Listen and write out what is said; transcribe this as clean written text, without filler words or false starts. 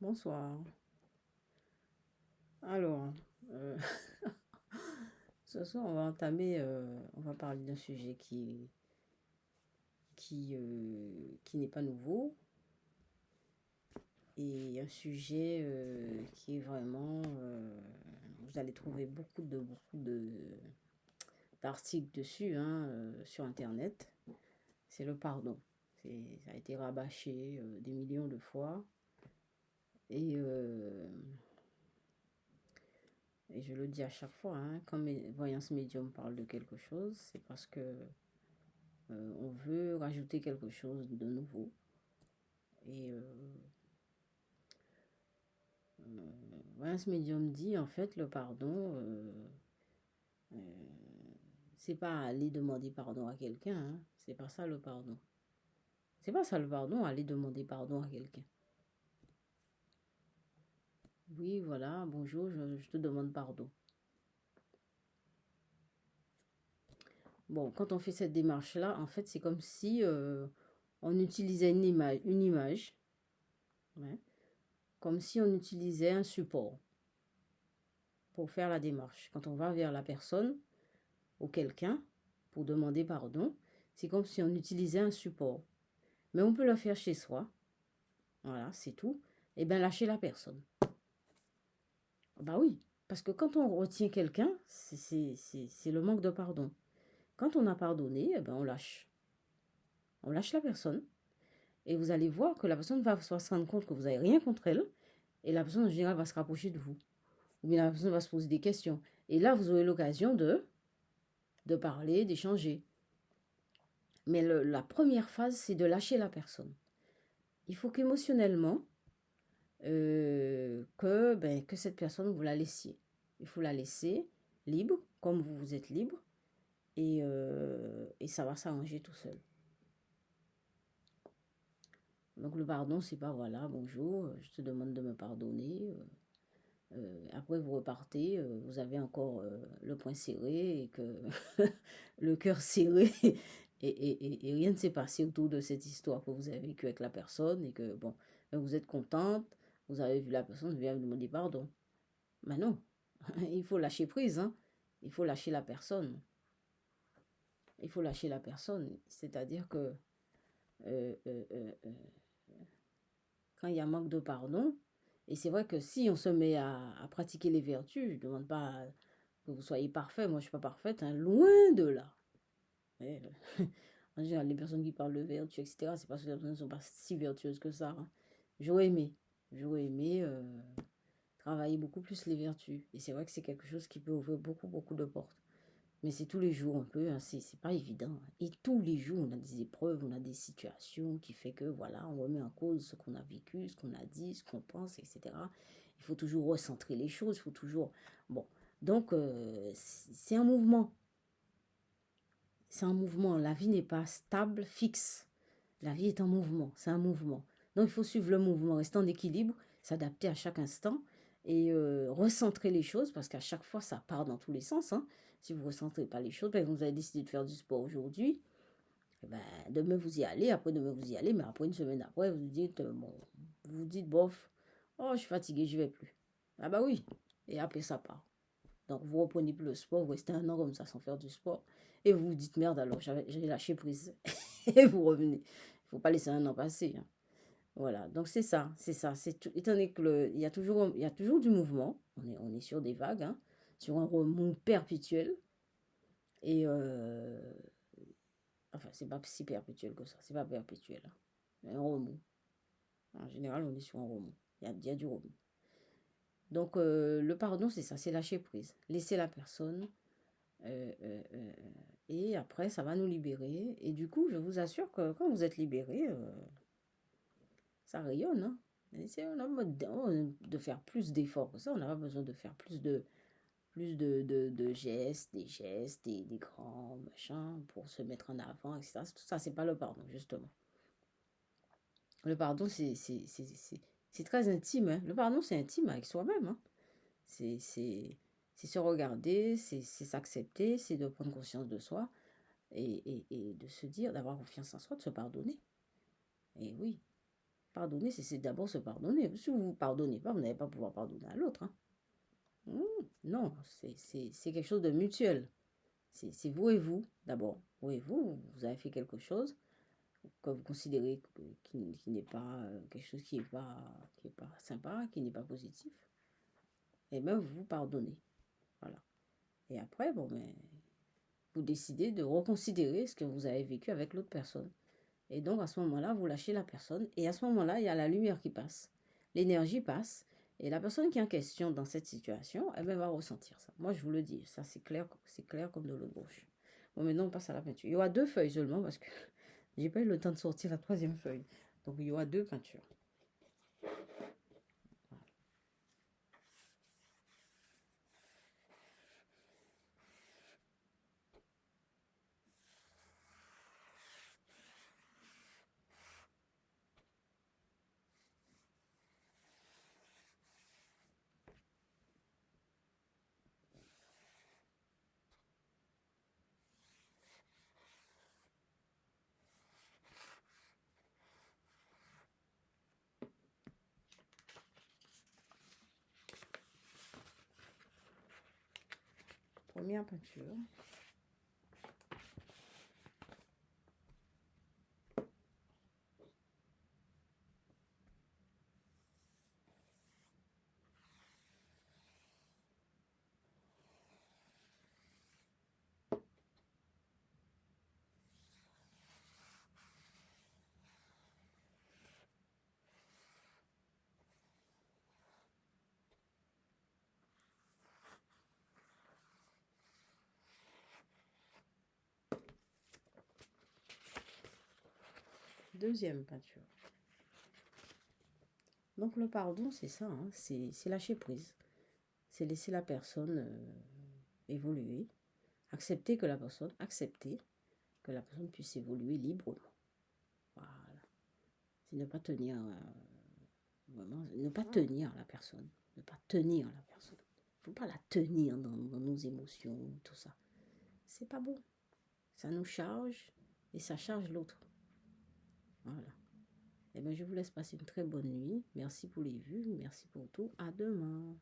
Bonsoir. Alors, euh, ce soir, on va parler d'un sujet qui n'est pas nouveau et un sujet qui est vraiment, vous allez trouver d'articles dessus, hein, sur Internet. C'est le pardon. Ça a été rabâché des millions de fois et Et je le dis à chaque fois, hein, quand mes voyances médium parlent de quelque chose, c'est parce que on veut rajouter quelque chose de nouveau. Et voyance médium dit, en fait, le pardon, euh, c'est pas aller demander pardon à quelqu'un, hein, c'est pas ça le pardon. C'est pas ça le pardon, aller demander pardon à quelqu'un. Oui, voilà, bonjour, je te demande pardon. Bon, quand on fait cette démarche-là, en fait, c'est comme si on utilisait une image, ouais, comme si on utilisait un support pour faire la démarche. Quand on va vers la personne ou quelqu'un pour demander pardon, c'est comme si on utilisait un support. Mais on peut le faire chez soi. Voilà, c'est tout. Et bien, lâcher la personne. Bah oui, parce que quand on retient quelqu'un, c'est le manque de pardon. Quand on a pardonné, eh ben on lâche. On lâche la personne. Et vous allez voir que la personne va se rendre compte que vous n'avez rien contre elle. Et la personne, en général, va se rapprocher de vous. Ou bien la personne va se poser des questions. Et là, vous aurez l'occasion de parler, d'échanger. Mais la première phase, c'est de lâcher la personne. Il faut qu'émotionnellement, que cette personne, vous la laissiez. Il faut la laisser libre, comme vous êtes libre, et ça va s'arranger tout seul. Donc le pardon, c'est pas voilà, bonjour, je te demande de me pardonner. Après, vous repartez, vous avez encore le poing serré et que le cœur serré et rien ne s'est passé autour de cette histoire que vous avez vécue avec la personne et que, bon, vous êtes contente, vous avez vu la personne, vous vient vous demander pardon. Mais non, il faut lâcher prise, hein. Il faut lâcher la personne. Il faut lâcher la personne. C'est-à-dire que euh, euh, euh, euh, quand il y a manque de pardon, et c'est vrai que si on se met à pratiquer les vertus, je ne demande pas que vous soyez parfait, moi je ne suis pas parfaite, hein, loin de là. Mais, en général, les personnes qui parlent de vertus, etc., c'est parce que les personnes ne sont pas si vertueuses que ça, hein. J'aurais aimé, j'aurais aimé travailler beaucoup plus les vertus. Et c'est vrai que c'est quelque chose qui peut ouvrir beaucoup de portes. Mais c'est tous les jours un peu, hein, c'est pas évident. Et tous les jours, on a des épreuves, on a des situations qui fait que, voilà, on remet en cause ce qu'on a vécu, ce qu'on a dit, ce qu'on pense, etc. Il faut toujours recentrer les choses, il faut toujours... Bon, donc, c'est un mouvement. C'est un mouvement. La vie n'est pas stable, fixe. La vie est en mouvement, c'est un mouvement. Donc, il faut suivre le mouvement, rester en équilibre, s'adapter à chaque instant et recentrer les choses parce qu'à chaque fois, ça part dans tous les sens, hein. Si vous ne recentrez pas les choses, par exemple, vous avez décidé de faire du sport aujourd'hui, eh ben, demain vous y allez, après demain vous y allez, mais après une semaine après, vous vous dites, bof, oh, je suis fatigué, je ne vais plus. Ah bah oui, et après ça part. Donc vous reprenez plus le sport, vous restez un an comme ça sans faire du sport, et vous vous dites, merde alors, j'ai lâché prise, et vous revenez. Il ne faut pas laisser un an passer, hein. Voilà, donc c'est ça, étant donné que il y a toujours du mouvement, on est sur des vagues, hein, sur un remous perpétuel, et enfin, c'est pas si perpétuel que ça, c'est pas perpétuel, hein, mais un remous. En général, on est sur un remous, il y a du remous. Donc le pardon, c'est ça, c'est lâcher prise, laisser la personne, euh, euh, euh, et après, ça va nous libérer, et du coup, je vous assure que quand vous êtes libéré, ça rayonne, hein. On a besoin de faire plus d'efforts que ça. On n'a pas besoin de faire plus de gestes, des grands machins pour se mettre en avant, etc. Tout ça, c'est pas le pardon, justement. Le pardon, c'est très intime, hein. Le pardon, c'est intime avec soi-même, hein. C'est se regarder, c'est s'accepter, c'est de prendre conscience de soi et de se dire, d'avoir confiance en soi, de se pardonner. Et oui. Pardonner, c'est d'abord se pardonner. Si vous ne vous pardonnez pas, vous n'allez pas pouvoir pardonner à l'autre. Hein. Non, c'est quelque chose de mutuel. C'est vous et vous, d'abord. Vous et vous avez fait quelque chose que vous considérez qui n'est pas quelque chose qui est pas sympa, qui n'est pas positif. Et même vous vous pardonnez. Voilà. Et après, bon, mais vous décidez de reconsidérer ce que vous avez vécu avec l'autre personne. Et donc, à ce moment-là, vous lâchez la personne. Et à ce moment-là, il y a la lumière qui passe. L'énergie passe. Et la personne qui est en question dans cette situation, elle va ressentir ça. Moi, je vous le dis, ça c'est clair comme de l'eau de bouche. Bon, maintenant, on passe à la peinture. Il y aura 2 feuilles seulement parce que j'ai pas eu le temps de sortir la 3e feuille. Donc, il y aura 2 peintures. Première peinture. Deuxième peinture. Donc le pardon, c'est ça, hein, c'est lâcher prise. C'est laisser la personne évoluer. Accepter que la personne puisse évoluer librement. Voilà. C'est ne pas tenir, vraiment, ne pas tenir la personne. Ne pas tenir la personne. Il ne faut pas la tenir dans nos émotions, tout ça. C'est pas bon. Ça nous charge et ça charge l'autre. Voilà. Eh bien, je vous laisse passer une très bonne nuit. Merci pour les vues. Merci pour tout. À demain.